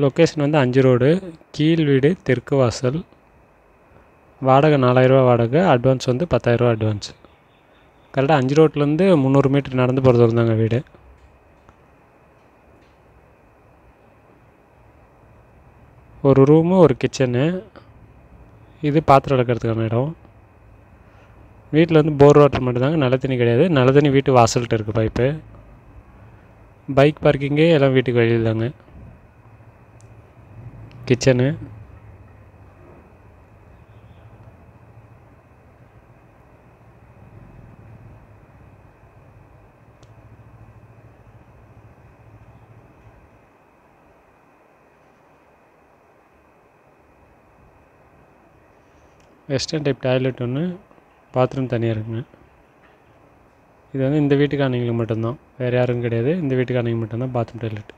Location வந்து 5 road, கீழ் வீடு, தெற்கு வாசல். வாடகை 4000 ரூபா வாடகை, அட்வான்ஸ் வந்து 10,000 ரூபா அட்வான்ஸ். கரெக்டாக 5 ரோட்லேருந்து 300 மீட்டர் நடந்து போகிறது இருந்தாங்க வீடு. ஒரு ரூமு, ஒரு கிச்சனு. இது பாத்திரம் விளக்கிறதுக்கான இடம். வீட்டில் வந்து போர் வாட்டர் மட்டும்தாங்க, நல்ல தண்ணி கிடையாது. நல்ல தண்ணி வீட்டு வாசல்கிட்ட இருக்குது பைப்பு. பைக் பார்க்கிங்கே எல்லாம் வீட்டுக்கு வெளியில் தாங்க. கிச்சனு. வெஸ்டர்ன் டைப் டாய்லெட் ஒன்று, பாத்ரூம் தனியாக இருக்குங்க. இது வந்து இந்த வீட்டுக்கானவங்களுக்கு மட்டும்தான், வேறு யாரும் கிடையாது. இந்த வீட்டுக்கானவங்க மட்டும்தான் பாத்ரூம் டாய்லெட்.